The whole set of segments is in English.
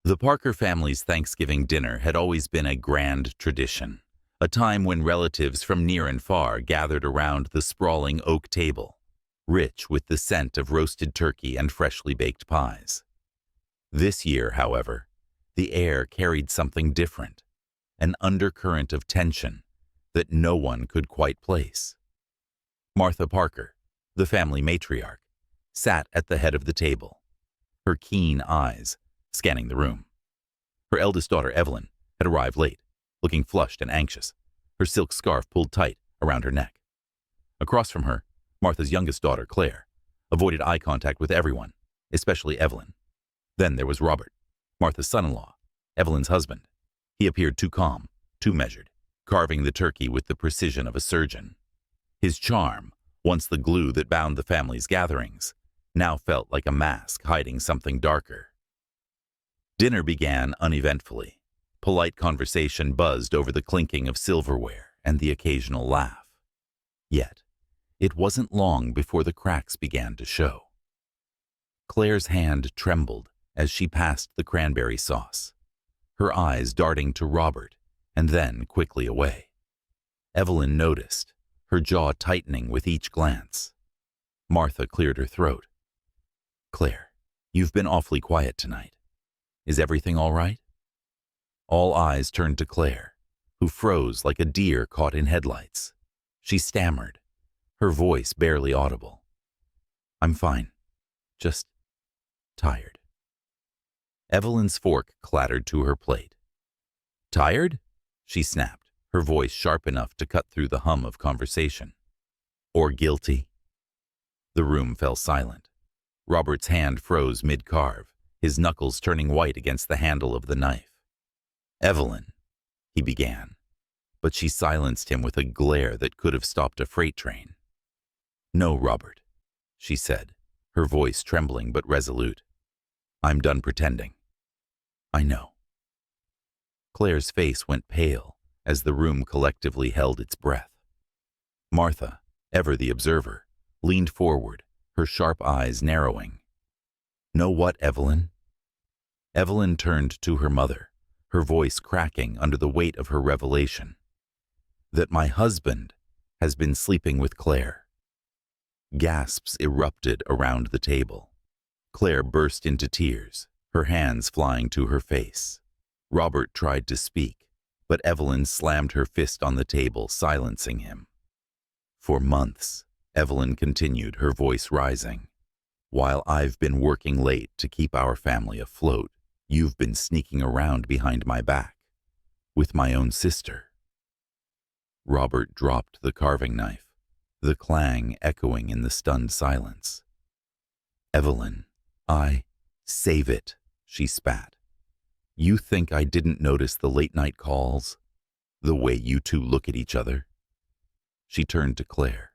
The Parker family's Thanksgiving dinner had always been a grand tradition, a time when relatives from near and far gathered around the sprawling oak table, rich with the scent of roasted turkey and freshly baked pies. This year, however, the air carried something different, an undercurrent of tension that no one could quite place. Martha Parker, the family matriarch, sat at the head of the table, her keen eyes scanning the room. Her eldest daughter, Evelyn, had arrived late, looking flushed and anxious, her silk scarf pulled tight around her neck. Across from her, Martha's youngest daughter, Claire, avoided eye contact with everyone, especially Evelyn. Then there was Robert, Martha's son-in-law, Evelyn's husband. He appeared too calm, too measured, carving the turkey with the precision of a surgeon. His charm, once the glue that bound the family's gatherings, now felt like a mask hiding something darker. Dinner began uneventfully. Polite conversation buzzed over the clinking of silverware and the occasional laugh. Yet, it wasn't long before the cracks began to show. Claire's hand trembled as she passed the cranberry sauce, her eyes darting to Robert and then quickly away. Evelyn noticed, her jaw tightening with each glance. Martha cleared her throat. "Claire, you've been awfully quiet tonight. Is everything all right?" All eyes turned to Claire, who froze like a deer caught in headlights. She stammered, her voice barely audible. "I'm fine. Just tired." Evelyn's fork clattered to her plate. "Tired?" she snapped, her voice sharp enough to cut through the hum of conversation. "Or guilty?" The room fell silent. Robert's hand froze mid-carve, his knuckles turning white against the handle of the knife. "Evelyn," he began, but she silenced him with a glare that could have stopped a freight train. "No, Robert," she said, her voice trembling but resolute. "I'm done pretending. I know." Claire's face went pale as the room collectively held its breath. Martha, ever the observer, leaned forward, her sharp eyes narrowing. "Know what, Evelyn?" Evelyn turned to her mother, her voice cracking under the weight of her revelation. "That my husband has been sleeping with Claire." Gasps erupted around the table. Claire burst into tears, her hands flying to her face. Robert tried to speak, but Evelyn slammed her fist on the table, silencing him. "For months," Evelyn continued, her voice rising, "while I've been working late to keep our family afloat, you've been sneaking around behind my back, with my own sister." Robert dropped the carving knife, the clang echoing in the stunned silence. "Evelyn, save it," she spat. "You think I didn't notice the late-night calls? The way you two look at each other?" She turned to Claire,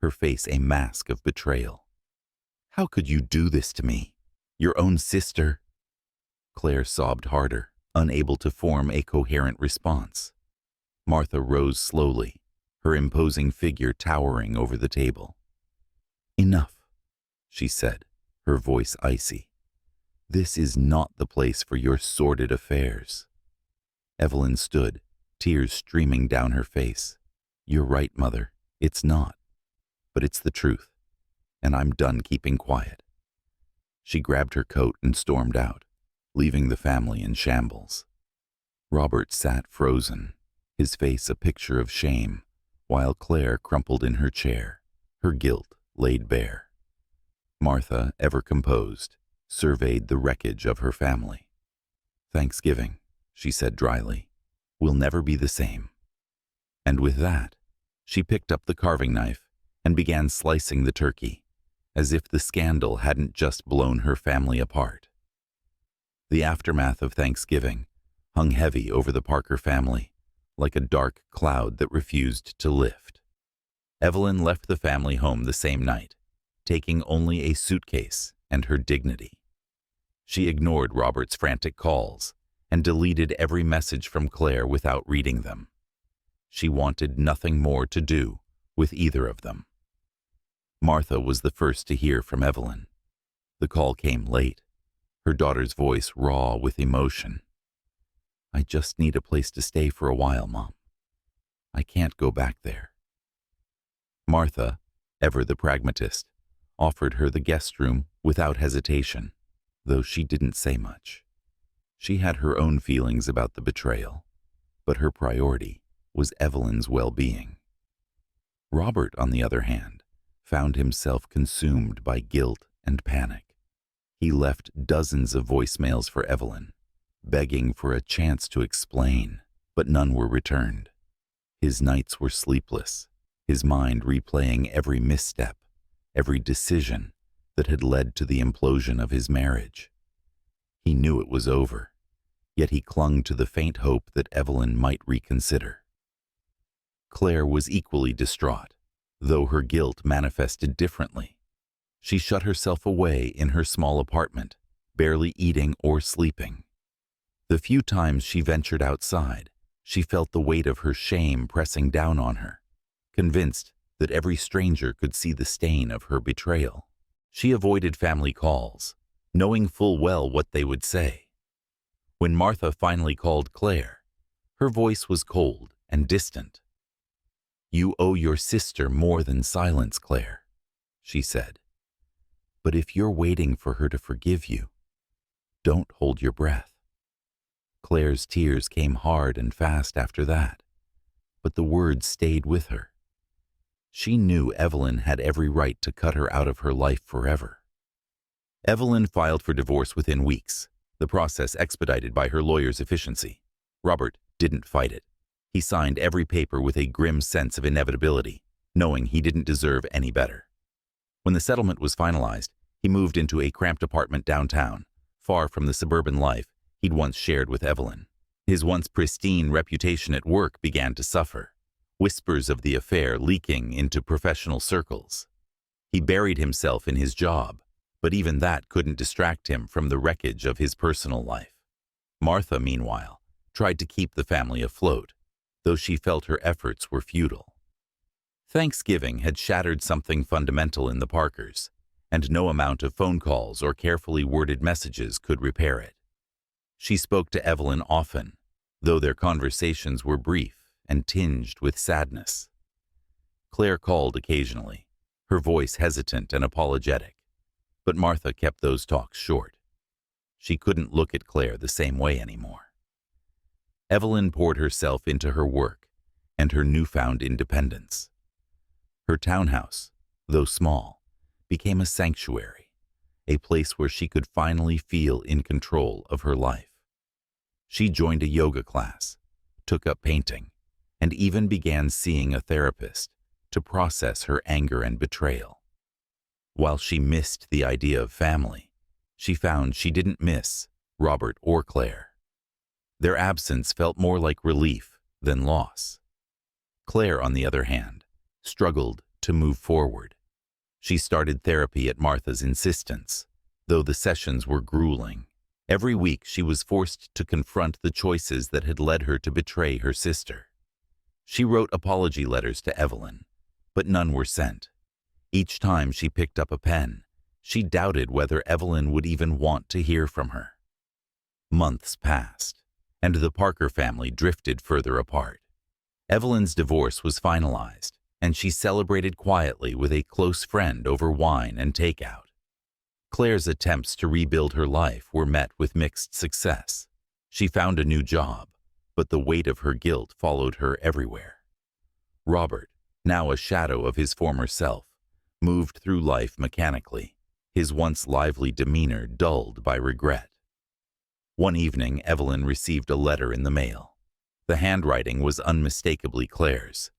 her face a mask of betrayal. "How could you do this to me? Your own sister?" Claire sobbed harder, unable to form a coherent response. Martha rose slowly, her imposing figure towering over the table. "Enough," she said, her voice icy. "This is not the place for your sordid affairs." Evelyn stood, tears streaming down her face. "You're right, Mother. It's not. But it's the truth, and I'm done keeping quiet." She grabbed her coat and stormed out, leaving the family in shambles. Robert sat frozen, his face a picture of shame, while Claire crumpled in her chair, her guilt laid bare. Martha, ever composed, surveyed the wreckage of her family. "Thanksgiving," she said dryly, "will never be the same." And with that, she picked up the carving knife and began slicing the turkey, as if the scandal hadn't just blown her family apart. The aftermath of Thanksgiving hung heavy over the Parker family, like a dark cloud that refused to lift. Evelyn left the family home the same night, taking only a suitcase and her dignity. She ignored Robert's frantic calls and deleted every message from Claire without reading them. She wanted nothing more to do with either of them. Martha was the first to hear from Evelyn. The call came late, her daughter's voice raw with emotion. "I just need a place to stay for a while, Mom. I can't go back there." Martha, ever the pragmatist, offered her the guest room without hesitation, though she didn't say much. She had her own feelings about the betrayal, but her priority was Evelyn's well-being. Robert, on the other hand, found himself consumed by guilt and panic. He left dozens of voicemails for Evelyn, begging for a chance to explain, but none were returned. His nights were sleepless, his mind replaying every misstep, every decision that had led to the implosion of his marriage. He knew it was over, yet he clung to the faint hope that Evelyn might reconsider. Claire was equally distraught, though her guilt manifested differently. She shut herself away in her small apartment, barely eating or sleeping. The few times she ventured outside, she felt the weight of her shame pressing down on her, convinced that every stranger could see the stain of her betrayal. She avoided family calls, knowing full well what they would say. When Martha finally called Claire, her voice was cold and distant. "You owe your sister more than silence, Claire," she said. "But if you're waiting for her to forgive you, don't hold your breath." Claire's tears came hard and fast after that, but the words stayed with her. She knew Evelyn had every right to cut her out of her life forever. Evelyn filed for divorce within weeks, the process expedited by her lawyer's efficiency. Robert didn't fight it. He signed every paper with a grim sense of inevitability, knowing he didn't deserve any better. When the settlement was finalized, he moved into a cramped apartment downtown, far from the suburban life he'd once shared with Evelyn. His once pristine reputation at work began to suffer, whispers of the affair leaking into professional circles. He buried himself in his job, but even that couldn't distract him from the wreckage of his personal life. Martha, meanwhile, tried to keep the family afloat, though she felt her efforts were futile. Thanksgiving had shattered something fundamental in the Parkers, and no amount of phone calls or carefully worded messages could repair it. She spoke to Evelyn often, though their conversations were brief and tinged with sadness. Claire called occasionally, her voice hesitant and apologetic, but Martha kept those talks short. She couldn't look at Claire the same way anymore. Evelyn poured herself into her work and her newfound independence. Her townhouse, though small, became a sanctuary, a place where she could finally feel in control of her life. She joined a yoga class, took up painting, and even began seeing a therapist to process her anger and betrayal. While she missed the idea of family, she found she didn't miss Robert or Claire. Their absence felt more like relief than loss. Claire, on the other hand, struggled to move forward. She started therapy at Martha's insistence, though the sessions were grueling. Every week she was forced to confront the choices that had led her to betray her sister. She wrote apology letters to Evelyn, but none were sent. Each time she picked up a pen, she doubted whether Evelyn would even want to hear from her. Months passed, and the Parker family drifted further apart. Evelyn's divorce was finalized, and she celebrated quietly with a close friend over wine and takeout. Claire's attempts to rebuild her life were met with mixed success. She found a new job, but the weight of her guilt followed her everywhere. Robert, now a shadow of his former self, moved through life mechanically, his once lively demeanor dulled by regret. One evening, Evelyn received a letter in the mail. The handwriting was unmistakably Claire's,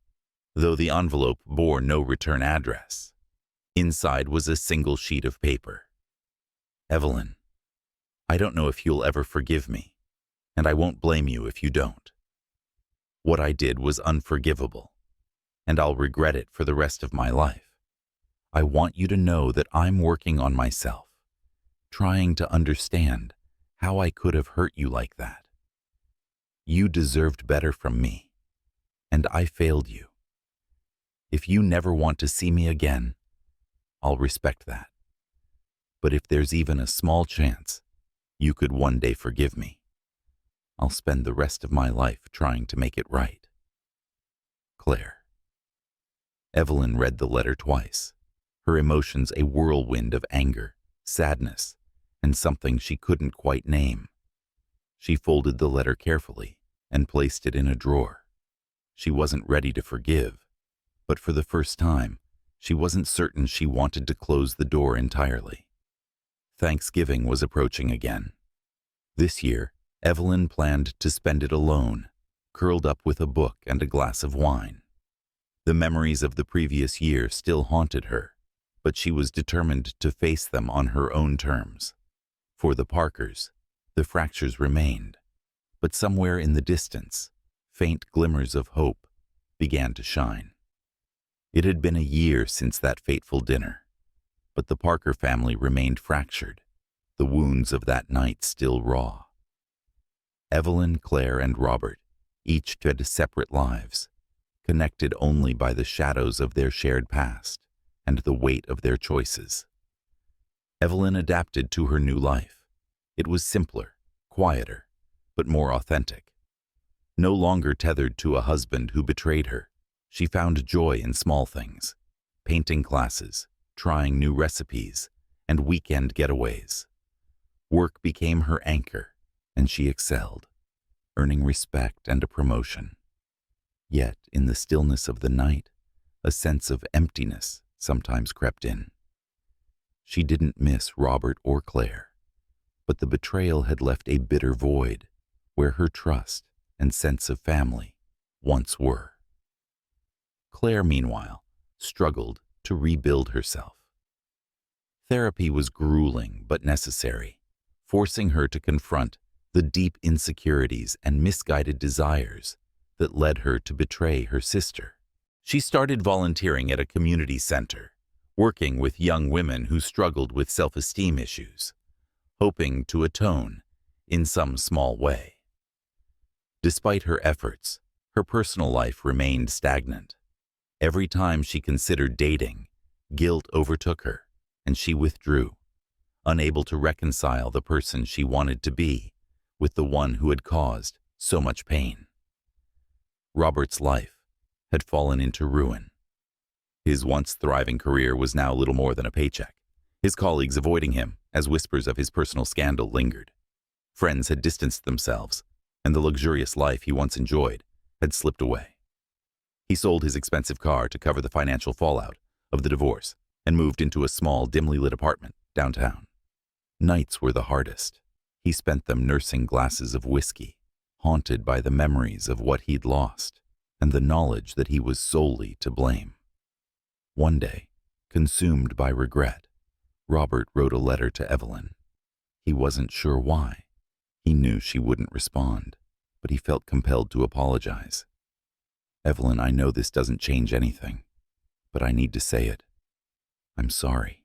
though the envelope bore no return address. Inside was a single sheet of paper. "Evelyn, I don't know if you'll ever forgive me, and I won't blame you if you don't. What I did was unforgivable, and I'll regret it for the rest of my life. I want you to know that I'm working on myself, trying to understand how I could have hurt you like that. You deserved better from me, and I failed you. If you never want to see me again, I'll respect that. But if there's even a small chance, You could one day forgive me. I'll spend the rest of my life trying to make it right. Claire. Evelyn read the letter twice, her emotions a whirlwind of anger, sadness, and something she couldn't quite name. She folded the letter carefully and placed it in a drawer. She wasn't ready to forgive, but for the first time, she wasn't certain she wanted to close the door entirely. Thanksgiving was approaching again. This year, Evelyn planned to spend it alone, curled up with a book and a glass of wine. The memories of the previous year still haunted her, but she was determined to face them on her own terms. For the Parkers, the fractures remained, but somewhere in the distance, faint glimmers of hope began to shine. It had been a year since that fateful dinner, but the Parker family remained fractured, the wounds of that night still raw. Evelyn, Claire, and Robert each led separate lives, connected only by the shadows of their shared past and the weight of their choices. Evelyn adapted to her new life. It was simpler, quieter, but more authentic. No longer tethered to a husband who betrayed her, she found joy in small things, painting classes, trying new recipes, and weekend getaways. Work became her anchor, and she excelled, earning respect and a promotion. Yet, in the stillness of the night, a sense of emptiness sometimes crept in. She didn't miss Robert or Claire, but the betrayal had left a bitter void where her trust and sense of family once were. Claire, meanwhile, struggled to rebuild herself. Therapy was grueling but necessary, forcing her to confront the deep insecurities and misguided desires that led her to betray her sister. She started volunteering at a community center, working with young women who struggled with self-esteem issues, hoping to atone in some small way. Despite her efforts, her personal life remained stagnant. Every time she considered dating, guilt overtook her, and she withdrew, unable to reconcile the person she wanted to be with the one who had caused so much pain. Robert's life had fallen into ruin. His once thriving career was now little more than a paycheck, his colleagues avoiding him as whispers of his personal scandal lingered. Friends had distanced themselves, and the luxurious life he once enjoyed had slipped away. He sold his expensive car to cover the financial fallout of the divorce and moved into a small, dimly lit apartment downtown. Nights were the hardest. He spent them nursing glasses of whiskey, haunted by the memories of what he'd lost and the knowledge that he was solely to blame. One day, consumed by regret, Robert wrote a letter to Evelyn. He wasn't sure why. He knew she wouldn't respond, but he felt compelled to apologize. "Evelyn, I know this doesn't change anything, but I need to say it. I'm sorry.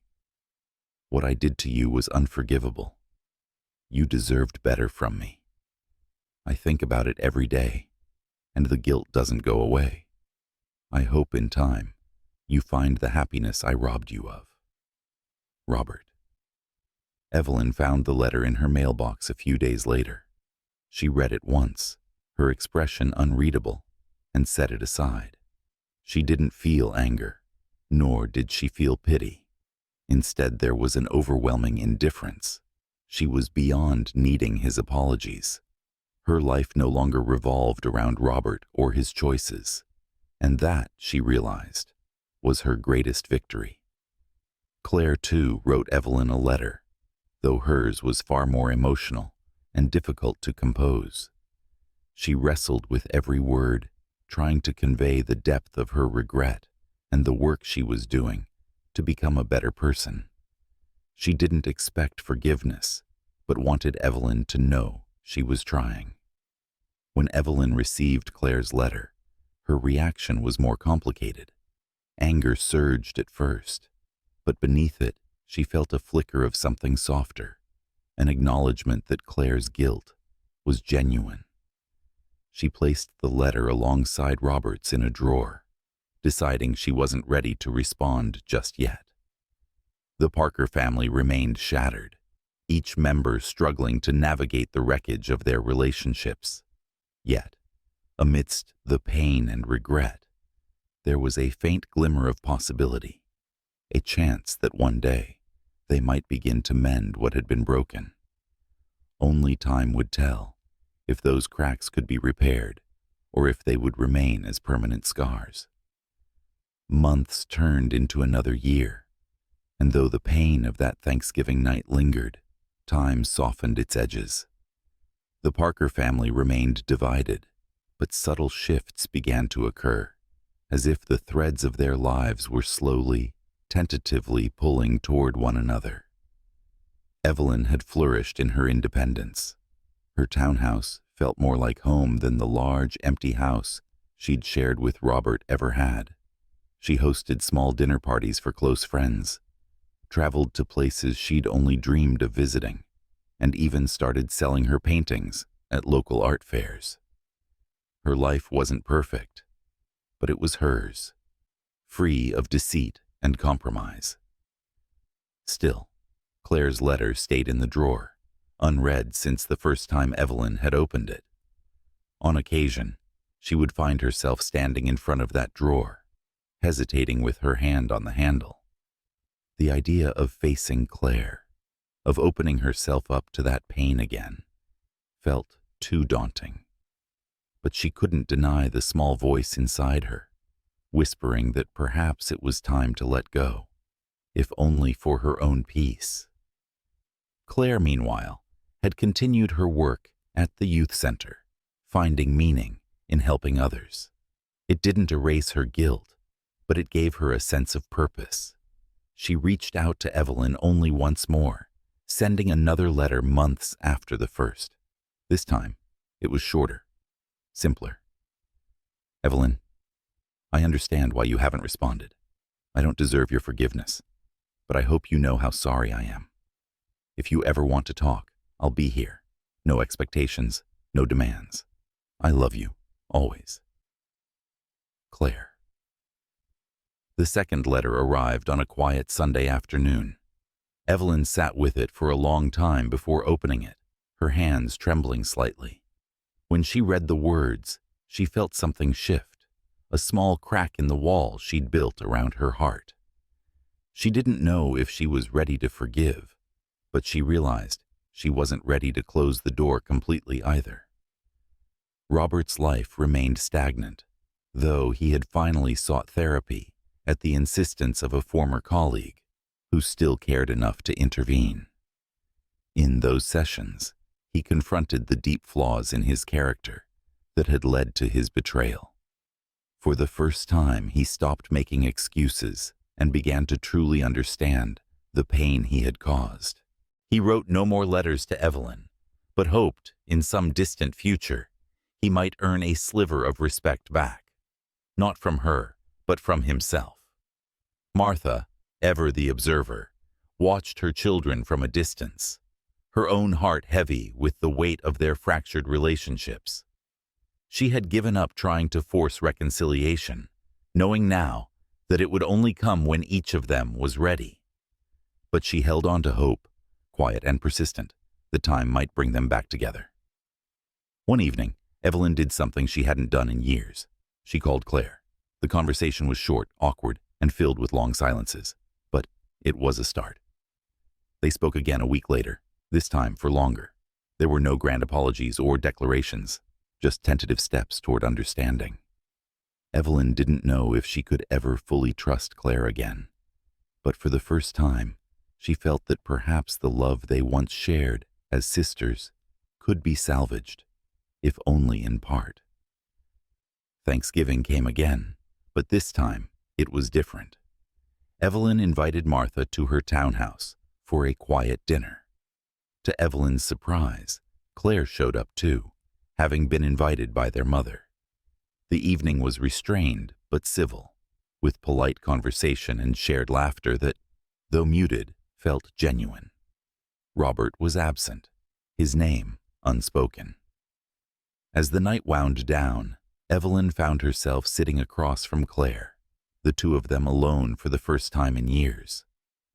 What I did to you was unforgivable. You deserved better from me. I think about it every day, and the guilt doesn't go away. I hope in time you find the happiness I robbed you of. Robert." Evelyn found the letter in her mailbox a few days later. She read it once, her expression unreadable, and set it aside. She didn't feel anger, nor did she feel pity. Instead, there was an overwhelming indifference. She was beyond needing his apologies. Her life no longer revolved around Robert or his choices, and that, she realized, was her greatest victory. Claire, too, wrote Evelyn a letter, though hers was far more emotional and difficult to compose. She wrestled with every word, trying to convey the depth of her regret and the work she was doing to become a better person. She didn't expect forgiveness, but wanted Evelyn to know she was trying. When Evelyn received Claire's letter, her reaction was more complicated. Anger surged at first, but beneath it, she felt a flicker of something softer, an acknowledgement that Claire's guilt was genuine. She placed the letter alongside Robert's in a drawer, deciding she wasn't ready to respond just yet. The Parker family remained shattered, each member struggling to navigate the wreckage of their relationships. Yet, amidst the pain and regret, there was a faint glimmer of possibility, a chance that one day they might begin to mend what had been broken. Only time would tell if those cracks could be repaired or if they would remain as permanent scars. Months turned into another year, and though the pain of that Thanksgiving night lingered, time softened its edges. The Parker family remained divided, but subtle shifts began to occur, as if the threads of their lives were slowly, tentatively pulling toward one another. Evelyn had flourished in her independence. Her townhouse felt more like home than the large, empty house she'd shared with Robert ever had. She hosted small dinner parties for close friends, traveled to places she'd only dreamed of visiting, and even started selling her paintings at local art fairs. Her life wasn't perfect, but it was hers, free of deceit and compromise. Still, Claire's letter stayed in the drawer, unread since the first time Evelyn had opened it. On occasion, she would find herself standing in front of that drawer, hesitating with her hand on the handle. The idea of facing Claire, of opening herself up to that pain again, felt too daunting. But she couldn't deny the small voice inside her, whispering that perhaps it was time to let go, if only for her own peace. Claire, meanwhile, had continued her work at the youth center, finding meaning in helping others. It didn't erase her guilt, but it gave her a sense of purpose. She reached out to Evelyn only once more, sending another letter months after the first. This time, it was shorter, simpler. Evelyn, I understand why you haven't responded. I don't deserve your forgiveness, but I hope you know how sorry I am. If you ever want to talk, I'll be here. No expectations, no demands. I love you, always. Claire. The second letter arrived on a quiet Sunday afternoon. Evelyn sat with it for a long time before opening it, her hands trembling slightly. When she read the words, she felt something shift, a small crack in the wall she'd built around her heart. She didn't know if she was ready to forgive, but she realized she wasn't ready to close the door completely either. Robert's life remained stagnant, though he had finally sought therapy at the insistence of a former colleague who still cared enough to intervene. In those sessions, he confronted the deep flaws in his character that had led to his betrayal. For the first time, he stopped making excuses and began to truly understand the pain he had caused. He wrote no more letters to Evelyn, but hoped, in some distant future, he might earn a sliver of respect back, not from her, but from himself. Martha, ever the observer, watched her children from a distance, her own heart heavy with the weight of their fractured relationships. She had given up trying to force reconciliation, knowing now that it would only come when each of them was ready. But she held on to hope, quiet and persistent, that time might bring them back together. One evening, Evelyn did something she hadn't done in years. She called Claire. The conversation was short, awkward, and filled with long silences, but it was a start. They spoke again a week later, this time for longer. There were no grand apologies or declarations, just tentative steps toward understanding. Evelyn didn't know if she could ever fully trust Claire again, but for the first time, she felt that perhaps the love they once shared as sisters could be salvaged, if only in part. Thanksgiving came again, but this time it was different. Evelyn invited Martha to her townhouse for a quiet dinner. To Evelyn's surprise, Claire showed up too, having been invited by their mother. The evening was restrained but civil, with polite conversation and shared laughter that, though muted, felt genuine. Robert was absent, his name unspoken. As the night wound down, Evelyn found herself sitting across from Claire, the two of them alone for the first time in years.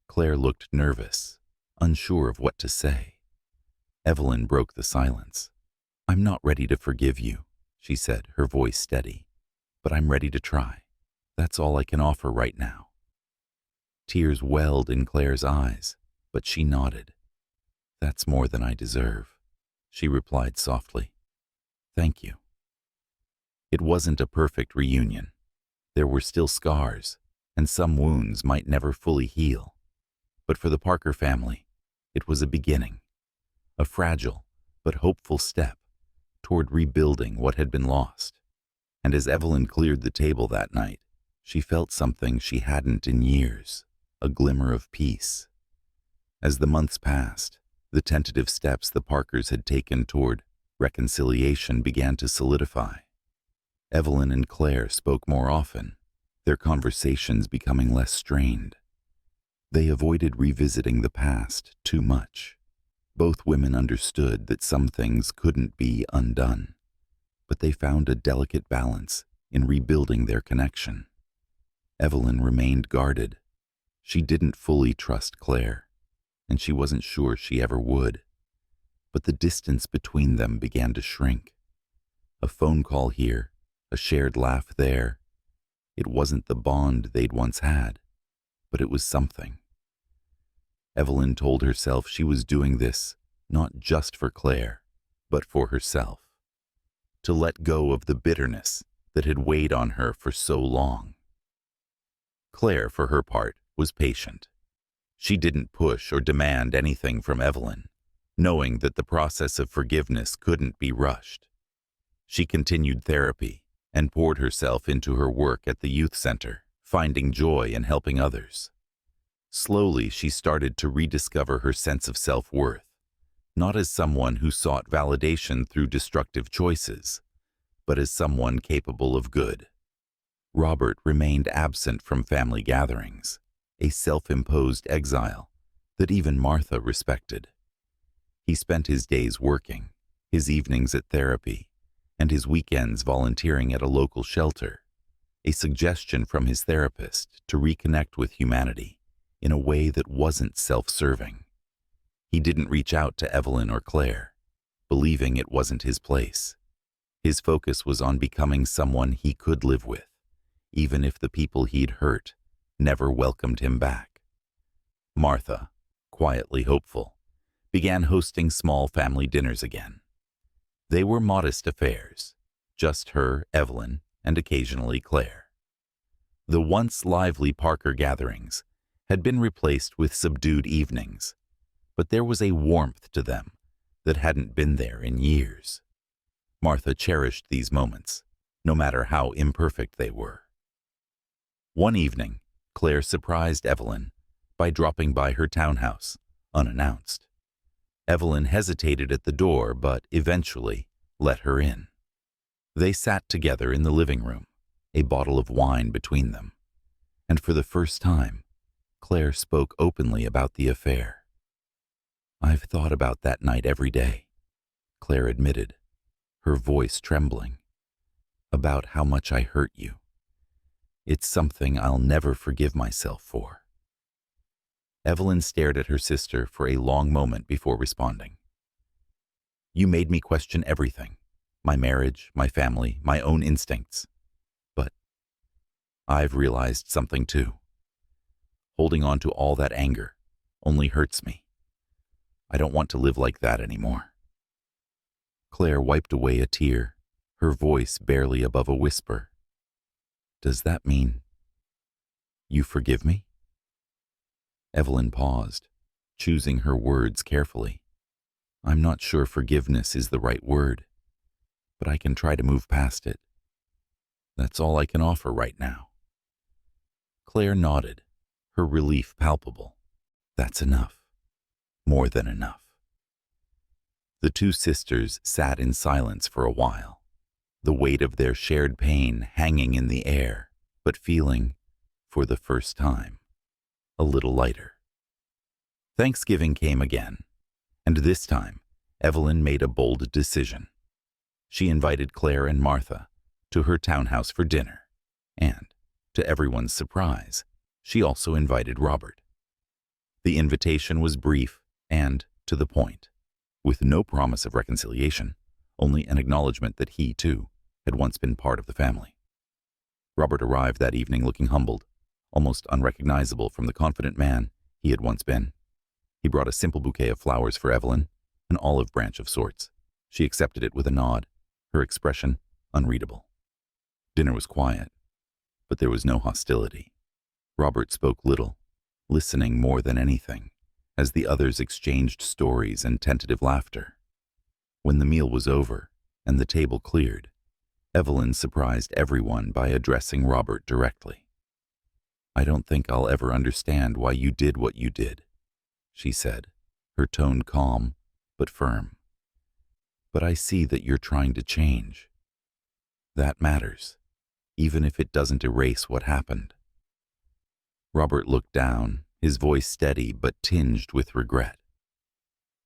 Claire looked nervous, unsure of what to say. Evelyn broke the silence. "I'm not ready to forgive you," she said, her voice steady. "But I'm ready to try. That's all I can offer right now." Tears welled in Claire's eyes, but she nodded. "That's more than I deserve," she replied softly. "Thank you." It wasn't a perfect reunion. There were still scars, and some wounds might never fully heal. But for the Parker family, it was a beginning, a fragile but hopeful step toward rebuilding what had been lost. And as Evelyn cleared the table that night, she felt something she hadn't in years, a glimmer of peace. As the months passed, the tentative steps the Parkers had taken toward reconciliation began to solidify. Evelyn and Claire spoke more often, their conversations becoming less strained. They avoided revisiting the past too much. Both women understood that some things couldn't be undone, but they found a delicate balance in rebuilding their connection. Evelyn remained guarded. She didn't fully trust Claire, and she wasn't sure she ever would. But the distance between them began to shrink. A phone call here, a shared laugh there. It wasn't the bond they'd once had, but it was something. Evelyn told herself she was doing this not just for Claire, but for herself. To let go of the bitterness that had weighed on her for so long. Claire, for her part, was patient. She didn't push or demand anything from Evelyn, knowing that the process of forgiveness couldn't be rushed. She continued therapy and poured herself into her work at the youth center, finding joy in helping others. Slowly, she started to rediscover her sense of self-worth, not as someone who sought validation through destructive choices, but as someone capable of good. Robert remained absent from family gatherings, a self-imposed exile that even Martha respected. He spent his days working, his evenings at therapy, and his weekends volunteering at a local shelter, a suggestion from his therapist to reconnect with humanity in a way that wasn't self-serving. He didn't reach out to Evelyn or Claire, believing it wasn't his place. His focus was on becoming someone he could live with, even if the people he'd hurt never welcomed him back. Martha, quietly hopeful, began hosting small family dinners again. They were modest affairs, just her, Evelyn, and occasionally Claire. The once lively Parker gatherings had been replaced with subdued evenings, but there was a warmth to them that hadn't been there in years. Martha cherished these moments, no matter how imperfect they were. One evening, Claire surprised Evelyn by dropping by her townhouse, unannounced. Evelyn hesitated at the door, but eventually let her in. They sat together in the living room, a bottle of wine between them, and for the first time, Claire spoke openly about the affair. "I've thought about that night every day," Claire admitted, her voice trembling, "about how much I hurt you. It's something I'll never forgive myself for." Evelyn stared at her sister for a long moment before responding. "You made me question everything, my marriage, my family, my own instincts. But I've realized something too. Holding on to all that anger only hurts me. I don't want to live like that anymore." Claire wiped away a tear, her voice barely above a whisper. "Does that mean you forgive me?" Evelyn paused, choosing her words carefully. "I'm not sure forgiveness is the right word, but I can try to move past it. That's all I can offer right now." Claire nodded, her relief palpable. That's enough. More than enough. The two sisters sat in silence for a while, the weight of their shared pain hanging in the air, but feeling, for the first time, a little lighter. Thanksgiving came again, and this time, Evelyn made a bold decision. She invited Claire and Martha to her townhouse for dinner, and, to everyone's surprise, she also invited Robert. The invitation was brief and to the point, with no promise of reconciliation, only an acknowledgement that he, too, had once been part of the family. Robert arrived that evening looking humbled, almost unrecognizable from the confident man he had once been. He brought a simple bouquet of flowers for Evelyn, an olive branch of sorts. She accepted it with a nod, her expression unreadable. Dinner was quiet, but there was no hostility. Robert spoke little, listening more than anything, as the others exchanged stories and tentative laughter. When the meal was over and the table cleared, Evelyn surprised everyone by addressing Robert directly. "I don't think I'll ever understand why you did what you did," she said, her tone calm but firm. "But I see that you're trying to change. That matters, even if it doesn't erase what happened." Robert looked down, his voice steady but tinged with regret.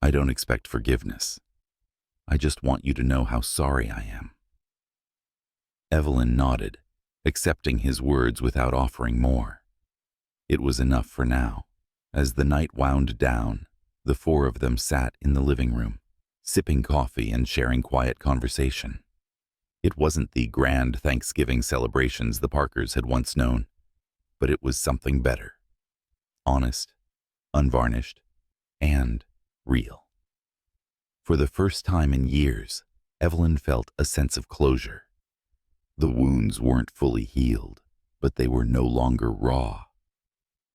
"I don't expect forgiveness. I just want you to know how sorry I am." Evelyn nodded, accepting his words without offering more. It was enough for now. As the night wound down, the four of them sat in the living room, sipping coffee and sharing quiet conversation. It wasn't the grand Thanksgiving celebrations the Parkers had once known, but it was something better. Honest, unvarnished, and real. For the first time in years, Evelyn felt a sense of closure. The wounds weren't fully healed, but they were no longer raw.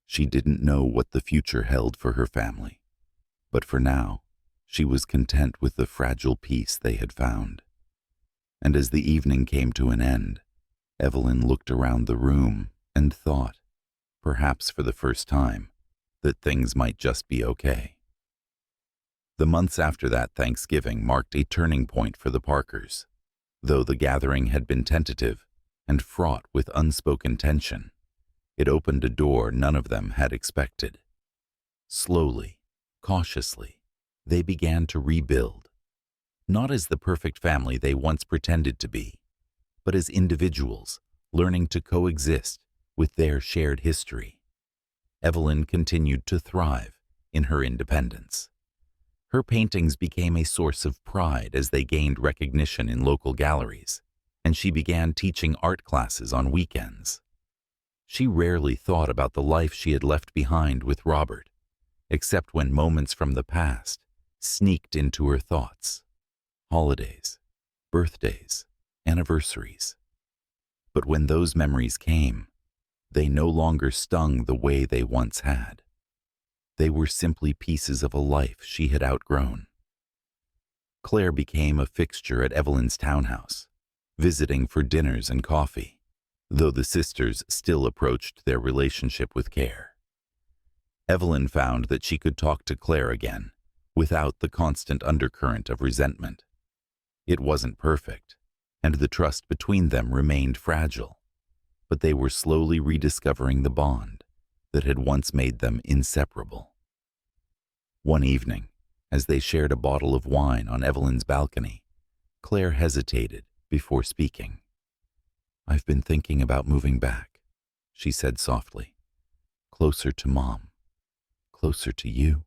She didn't know what the future held for her family, but for now, she was content with the fragile peace they had found. And as the evening came to an end, Evelyn looked around the room and thought, perhaps for the first time, that things might just be okay. The months after that Thanksgiving marked a turning point for the Parkers. Though the gathering had been tentative and fraught with unspoken tension, it opened a door none of them had expected. Slowly, cautiously, they began to rebuild, not as the perfect family they once pretended to be, but as individuals learning to coexist with their shared history. Evelyn continued to thrive in her independence. Her paintings became a source of pride as they gained recognition in local galleries, and she began teaching art classes on weekends. She rarely thought about the life she had left behind with Robert, except when moments from the past sneaked into her thoughts. Holidays, birthdays, anniversaries. But when those memories came, they no longer stung the way they once had. They were simply pieces of a life she had outgrown. Claire became a fixture at Evelyn's townhouse, visiting for dinners and coffee, though the sisters still approached their relationship with care. Evelyn found that she could talk to Claire again, without the constant undercurrent of resentment. It wasn't perfect, and the trust between them remained fragile, but they were slowly rediscovering the bond that had once made them inseparable. One evening, as they shared a bottle of wine on Evelyn's balcony, Claire hesitated before speaking. "I've been thinking about moving back," she said softly. "Closer to Mom. Closer to you."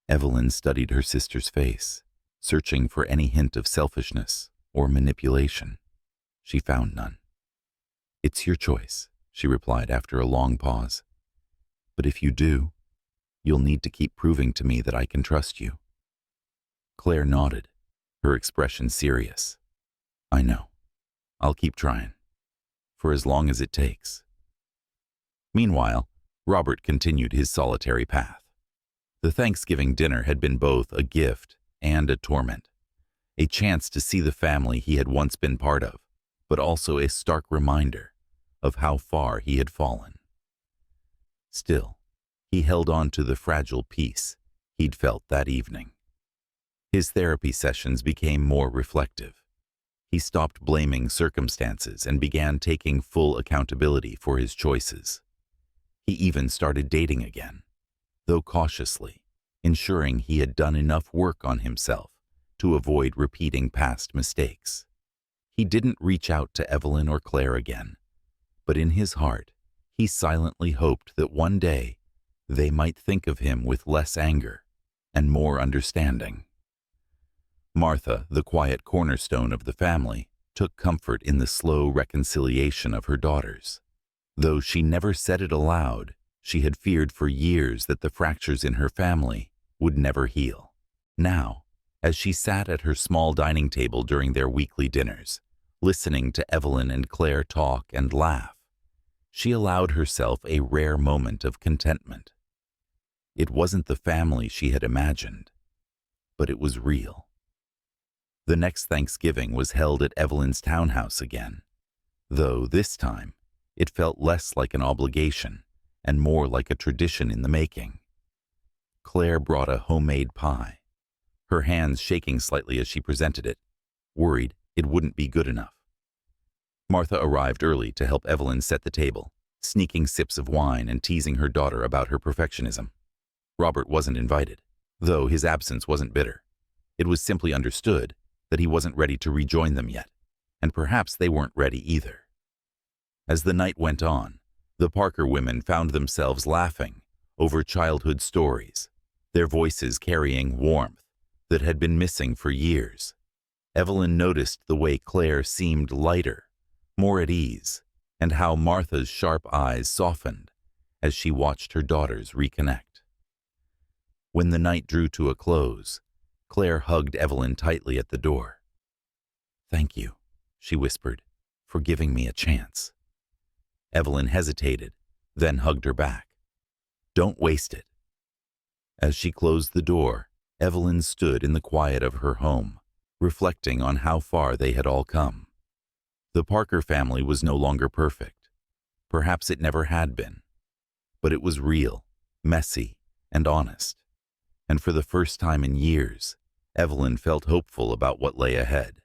Evelyn studied her sister's face, searching for any hint of selfishness or manipulation. She found none. "It's your choice," she replied after a long pause. "But if you do, you'll need to keep proving to me that I can trust you." Claire nodded, her expression serious. "I know. I'll keep trying. For as long as it takes." Meanwhile, Robert continued his solitary path. The Thanksgiving dinner had been both a gift and a torment, a chance to see the family he had once been part of, but also a stark reminder of how far he had fallen. Still, he held on to the fragile peace he'd felt that evening. His therapy sessions became more reflective. He stopped blaming circumstances and began taking full accountability for his choices. He even started dating again, though cautiously, ensuring he had done enough work on himself to avoid repeating past mistakes. He didn't reach out to Evelyn or Claire again, but in his heart, he silently hoped that one day they might think of him with less anger and more understanding. Martha, the quiet cornerstone of the family, took comfort in the slow reconciliation of her daughters. Though she never said it aloud, she had feared for years that the fractures in her family would never heal. Now, as she sat at her small dining table during their weekly dinners, listening to Evelyn and Claire talk and laugh, she allowed herself a rare moment of contentment. It wasn't the family she had imagined, but it was real. The next Thanksgiving was held at Evelyn's townhouse again, though this time it felt less like an obligation and more like a tradition in the making. Claire brought a homemade pie, her hands shaking slightly as she presented it, worried it wouldn't be good enough. Martha arrived early to help Evelyn set the table, sneaking sips of wine and teasing her daughter about her perfectionism. Robert wasn't invited, though his absence wasn't bitter. It was simply understood that he wasn't ready to rejoin them yet, and perhaps they weren't ready either. As the night went on, the Parker women found themselves laughing over childhood stories, their voices carrying warmth that had been missing for years. Evelyn noticed the way Claire seemed lighter, more at ease, and how Martha's sharp eyes softened as she watched her daughters reconnect. When the night drew to a close, Claire hugged Evelyn tightly at the door. "Thank you," she whispered, "for giving me a chance." Evelyn hesitated, then hugged her back. "Don't waste it." As she closed the door, Evelyn stood in the quiet of her home, reflecting on how far they had all come. The Parker family was no longer perfect. Perhaps it never had been. But it was real, messy, and honest. And for the first time in years, Evelyn felt hopeful about what lay ahead.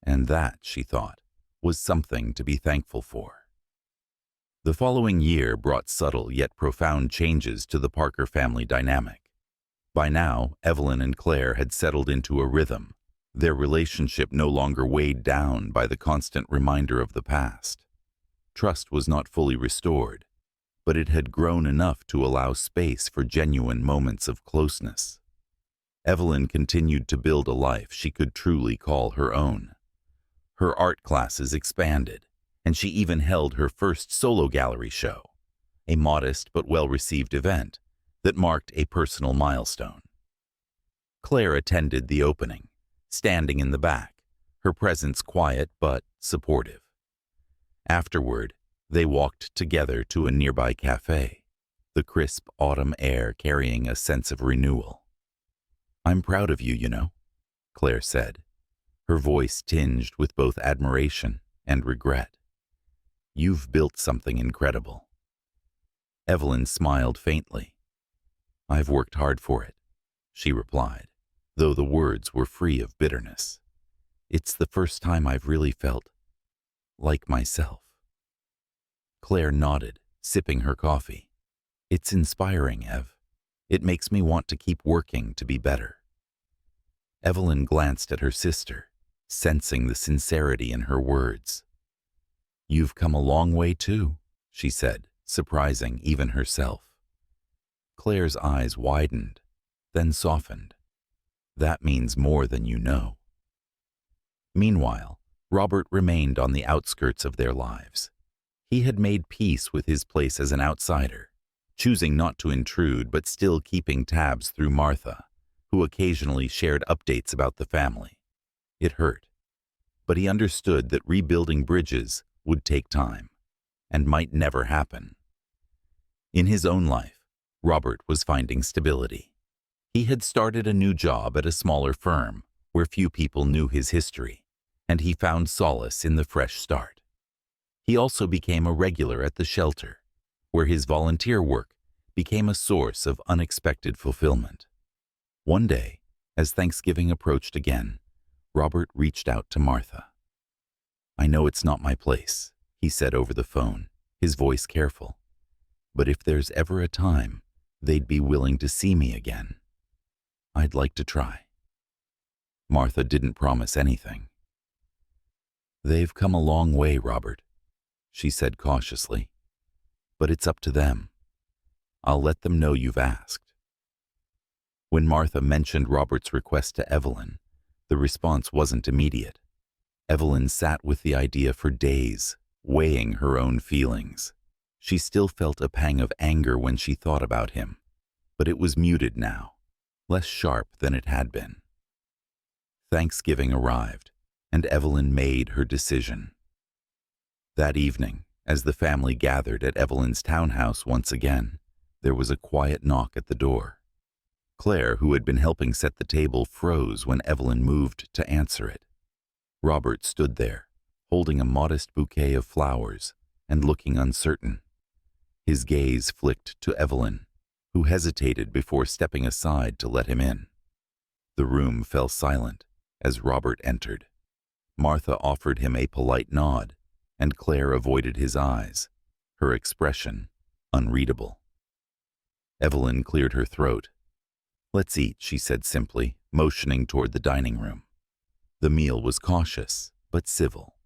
And that, she thought, was something to be thankful for. The following year brought subtle yet profound changes to the Parker family dynamic. By now, Evelyn and Claire had settled into a rhythm, their relationship no longer weighed down by the constant reminder of the past. Trust was not fully restored, but it had grown enough to allow space for genuine moments of closeness. Evelyn continued to build a life she could truly call her own. Her art classes expanded, and she even held her first solo gallery show, a modest but well-received event that marked a personal milestone. Claire attended the opening, standing in the back, her presence quiet but supportive. Afterward, they walked together to a nearby cafe, the crisp autumn air carrying a sense of renewal. "I'm proud of you, you know," Claire said, her voice tinged with both admiration and regret. "You've built something incredible." Evelyn smiled faintly. "I've worked hard for it," she replied, though the words were free of bitterness. "It's the first time I've really felt like myself." Claire nodded, sipping her coffee. "It's inspiring, Ev. It makes me want to keep working to be better." Evelyn glanced at her sister, sensing the sincerity in her words. "You've come a long way too," she said, surprising even herself. Claire's eyes widened, then softened. "That means more than you know." Meanwhile, Robert remained on the outskirts of their lives. He had made peace with his place as an outsider, choosing not to intrude but still keeping tabs through Martha, who occasionally shared updates about the family. It hurt, but he understood that rebuilding bridges would take time and might never happen. In his own life, Robert was finding stability. He had started a new job at a smaller firm where few people knew his history, and he found solace in the fresh start. He also became a regular at the shelter, where his volunteer work became a source of unexpected fulfillment. One day, as Thanksgiving approached again, Robert reached out to Martha. "I know it's not my place," he said over the phone, his voice careful, "but if there's ever a time they'd be willing to see me again, I'd like to try." Martha didn't promise anything. "They've come a long way, Robert," she said cautiously, "but it's up to them. I'll let them know you've asked." When Martha mentioned Robert's request to Evelyn, the response wasn't immediate. Evelyn sat with the idea for days, weighing her own feelings. She still felt a pang of anger when she thought about him, but it was muted now, less sharp than it had been. Thanksgiving arrived, and Evelyn made her decision. That evening, as the family gathered at Evelyn's townhouse once again, there was a quiet knock at the door. Claire, who had been helping set the table, froze when Evelyn moved to answer it. Robert stood there, holding a modest bouquet of flowers and looking uncertain. His gaze flicked to Evelyn, who hesitated before stepping aside to let him in. The room fell silent as Robert entered. Martha offered him a polite nod, and Claire avoided his eyes, her expression unreadable. Evelyn cleared her throat. "Let's eat," she said simply, motioning toward the dining room. The meal was cautious, but civil.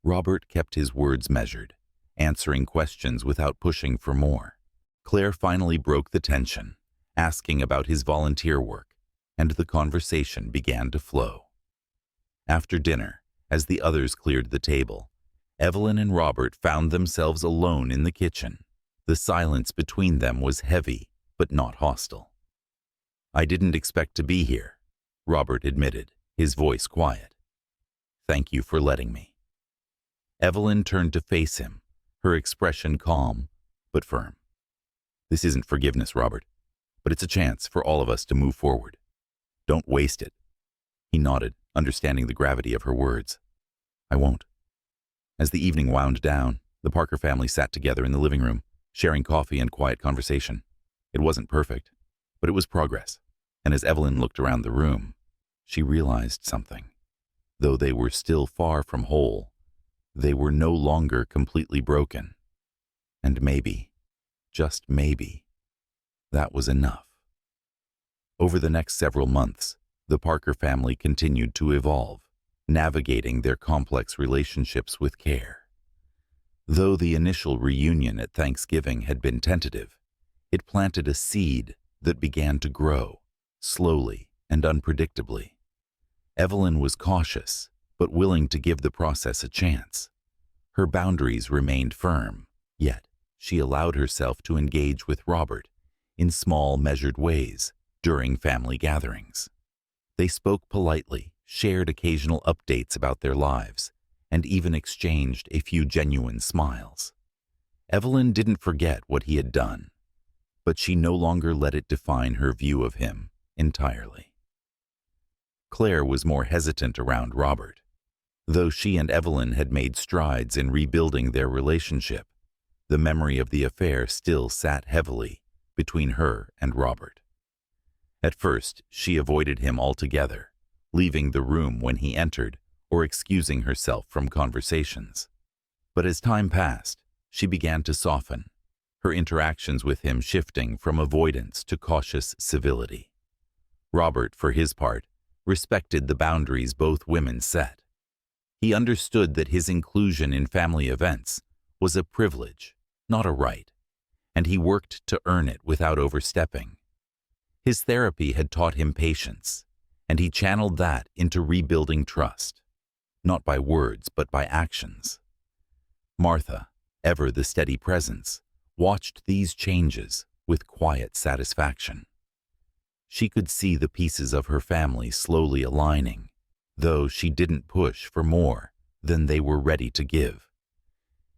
Robert kept his words measured, answering questions without pushing for more. Claire finally broke the tension, asking about his volunteer work, and the conversation began to flow. After dinner, as the others cleared the table, Evelyn and Robert found themselves alone in the kitchen. The silence between them was heavy, but not hostile. "I didn't expect to be here," Robert admitted, his voice quiet. "Thank you for letting me." Evelyn turned to face him, her expression calm but firm. "This isn't forgiveness, Robert, but it's a chance for all of us to move forward. Don't waste it." He nodded, understanding the gravity of her words. "I won't." As the evening wound down, the Parker family sat together in the living room, sharing coffee and quiet conversation. It wasn't perfect, but it was progress, and as Evelyn looked around the room, she realized something. Though they were still far from whole, they were no longer completely broken. And maybe, just maybe, that was enough. Over the next several months, the Parker family continued to evolve, navigating their complex relationships with care. Though the initial reunion at Thanksgiving had been tentative, it planted a seed that began to grow, slowly and unpredictably. Evelyn was cautious, but willing to give the process a chance. Her boundaries remained firm, yet she allowed herself to engage with Robert in small, measured ways during family gatherings. They spoke politely, shared occasional updates about their lives, and even exchanged a few genuine smiles. Evelyn didn't forget what he had done, but she no longer let it define her view of him entirely. Claire was more hesitant around Robert. Though she and Evelyn had made strides in rebuilding their relationship, the memory of the affair still sat heavily between her and Robert. At first, she avoided him altogether, leaving the room when he entered or excusing herself from conversations. But as time passed, she began to soften, her interactions with him shifting from avoidance to cautious civility. Robert, for his part, respected the boundaries both women set. He understood that his inclusion in family events was a privilege, not a right, and he worked to earn it without overstepping. His therapy had taught him patience, and he channeled that into rebuilding trust, not by words but by actions. Martha, ever the steady presence, watched these changes with quiet satisfaction. She could see the pieces of her family slowly aligning, though she didn't push for more than they were ready to give.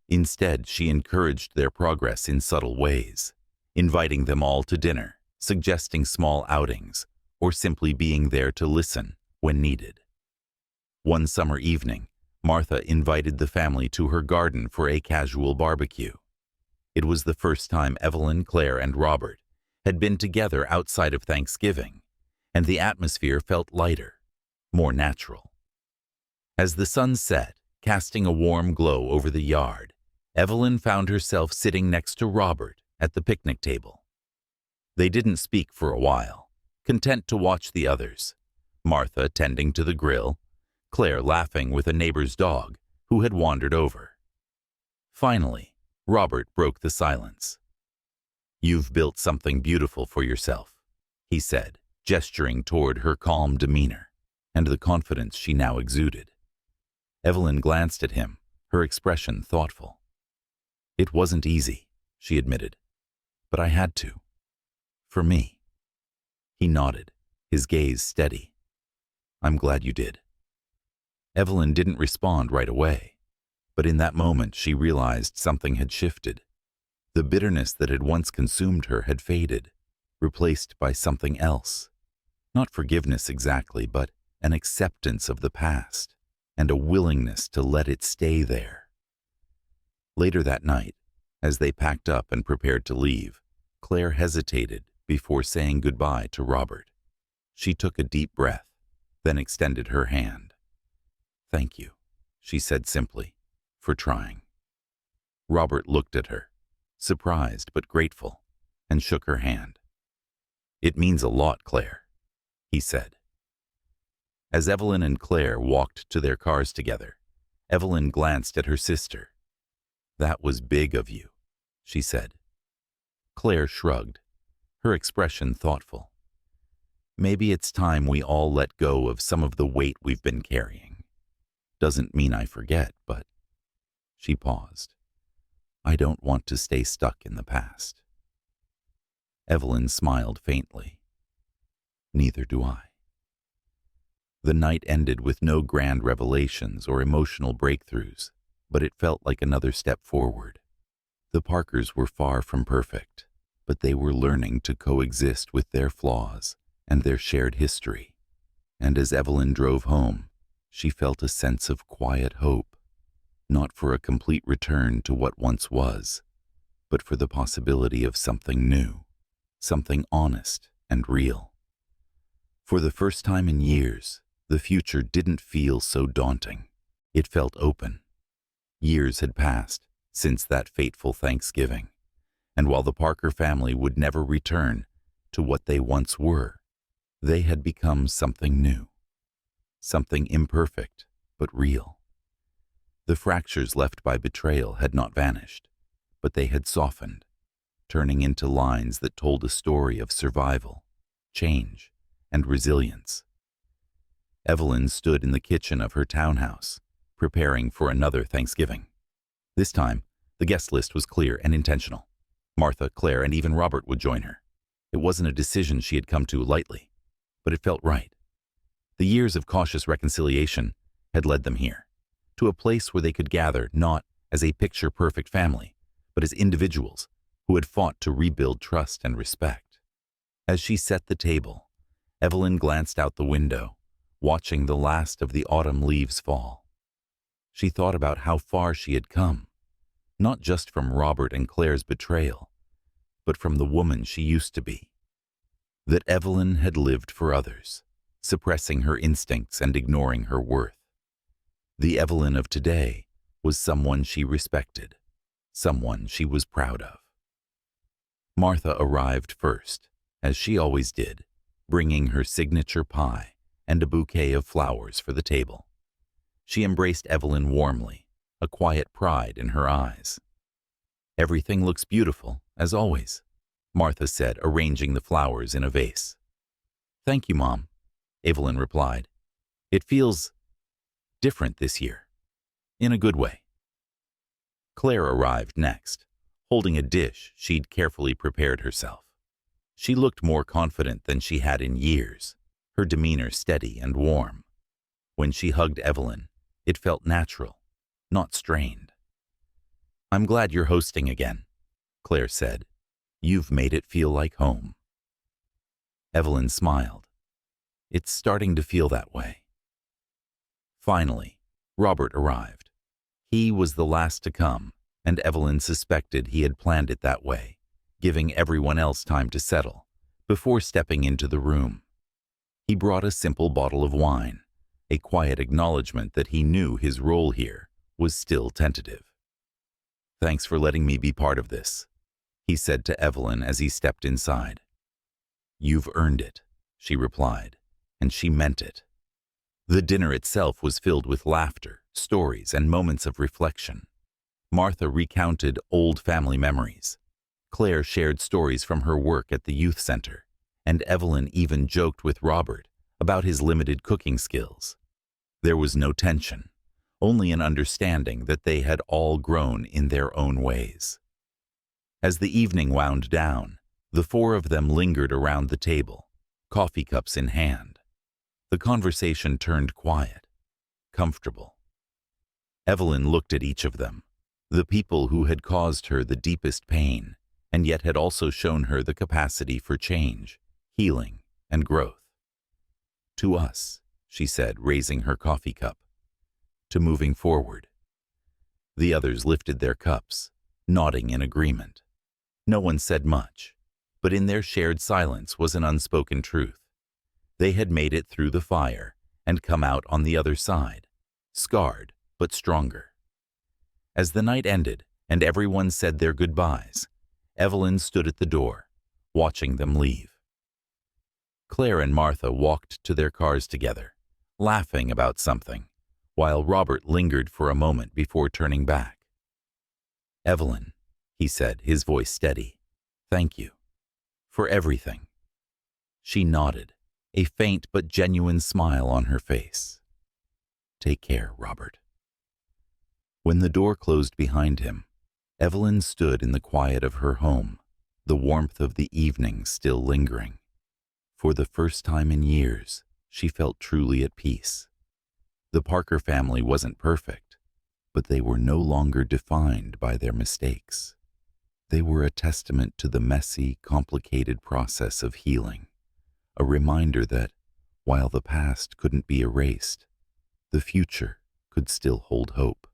Instead, she encouraged their progress in subtle ways, inviting them all to dinner, suggesting small outings, or simply being there to listen when needed. One summer evening, Martha invited the family to her garden for a casual barbecue. It was the first time Evelyn, Claire, and Robert had been together outside of Thanksgiving, and the atmosphere felt lighter, more natural. As the sun set, casting a warm glow over the yard, Evelyn found herself sitting next to Robert at the picnic table. They didn't speak for a while, content to watch the others, Martha tending to the grill, Claire laughing with a neighbor's dog who had wandered over. Finally, Robert broke the silence. "You've built something beautiful for yourself," he said, gesturing toward her calm demeanor and the confidence she now exuded. Evelyn glanced at him, her expression thoughtful. It wasn't easy, she admitted, but I had to. For me. He nodded, his gaze steady. I'm glad you did. Evelyn didn't respond right away, but in that moment she realized something had shifted. The bitterness that had once consumed her had faded, replaced by something else. Not forgiveness exactly, but an acceptance of the past and a willingness to let it stay there. Later that night, as they packed up and prepared to leave, Claire hesitated before saying goodbye to Robert. She took a deep breath, then extended her hand. Thank you, she said simply, for trying. Robert looked at her, surprised but grateful, and shook her hand. It means a lot, Claire, he said. As Evelyn and Claire walked to their cars together, Evelyn glanced at her sister. That was big of you, she said. Claire shrugged, her expression thoughtful. Maybe it's time we all let go of some of the weight we've been carrying. Doesn't mean I forget, but... She paused. I don't want to stay stuck in the past. Evelyn smiled faintly. Neither do I. The night ended with no grand revelations or emotional breakthroughs, but it felt like another step forward. The Parkers were far from perfect, but they were learning to coexist with their flaws and their shared history. And as Evelyn drove home, she felt a sense of quiet hope, not for a complete return to what once was, but for the possibility of something new, something honest and real. For the first time in years, the future didn't feel so daunting. It felt open. Years had passed since that fateful Thanksgiving, and while the Parker family would never return to what they once were, they had become something new, something imperfect but real. The fractures left by betrayal had not vanished, but they had softened, turning into lines that told a story of survival, change, and resilience. Evelyn stood in the kitchen of her townhouse, preparing for another Thanksgiving. This time, the guest list was clear and intentional. Martha, Claire, and even Robert would join her. It wasn't a decision she had come to lightly, but it felt right. The years of cautious reconciliation had led them here, to a place where they could gather not as a picture-perfect family, but as individuals who had fought to rebuild trust and respect. As she set the table, Evelyn glanced out the window, watching the last of the autumn leaves fall. She thought about how far she had come, not just from Robert and Claire's betrayal, but from the woman she used to be. That Evelyn had lived for others, suppressing her instincts and ignoring her worth. The Evelyn of today was someone she respected, someone she was proud of. Martha arrived first, as she always did, bringing her signature pie and a bouquet of flowers for the table. She embraced Evelyn warmly, a quiet pride in her eyes. Everything looks beautiful, as always, Martha said, arranging the flowers in a vase. Thank you, Mom, Evelyn replied. It feels different this year, in a good way. Claire arrived next, holding a dish she'd carefully prepared herself. She looked more confident than she had in years, her demeanor steady and warm. When she hugged Evelyn, it felt natural, not strained. I'm glad you're hosting again, Claire said. You've made it feel like home. Evelyn smiled. It's starting to feel that way. Finally, Robert arrived. He was the last to come, and Evelyn suspected he had planned it that way, giving everyone else time to settle, before stepping into the room. He brought a simple bottle of wine, a quiet acknowledgement that he knew his role here was still tentative. Thanks for letting me be part of this, he said to Evelyn as he stepped inside. You've earned it, she replied, and she meant it. The dinner itself was filled with laughter, stories, and moments of reflection. Martha recounted old family memories. Claire shared stories from her work at the youth center, and Evelyn even joked with Robert about his limited cooking skills. There was no tension, only an understanding that they had all grown in their own ways. As the evening wound down, the four of them lingered around the table, coffee cups in hand. The conversation turned quiet, comfortable. Evelyn looked at each of them, the people who had caused her the deepest pain, and yet had also shown her the capacity for change, healing, and growth. "To us," she said, raising her coffee cup. "To moving forward." The others lifted their cups, nodding in agreement. No one said much, but in their shared silence was an unspoken truth. They had made it through the fire and come out on the other side, scarred but stronger. As the night ended and everyone said their goodbyes, Evelyn stood at the door, watching them leave. Claire and Martha walked to their cars together, laughing about something, while Robert lingered for a moment before turning back. "Evelyn," he said, his voice steady, "thank you. For everything." She nodded, a faint but genuine smile on her face. "Take care, Robert." When the door closed behind him, Evelyn stood in the quiet of her home, the warmth of the evening still lingering. For the first time in years, she felt truly at peace. The Parker family wasn't perfect, but they were no longer defined by their mistakes. They were a testament to the messy, complicated process of healing, a reminder that, while the past couldn't be erased, the future could still hold hope.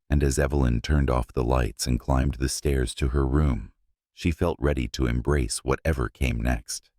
And as Evelyn turned off the lights and climbed the stairs to her room, she felt ready to embrace whatever came next.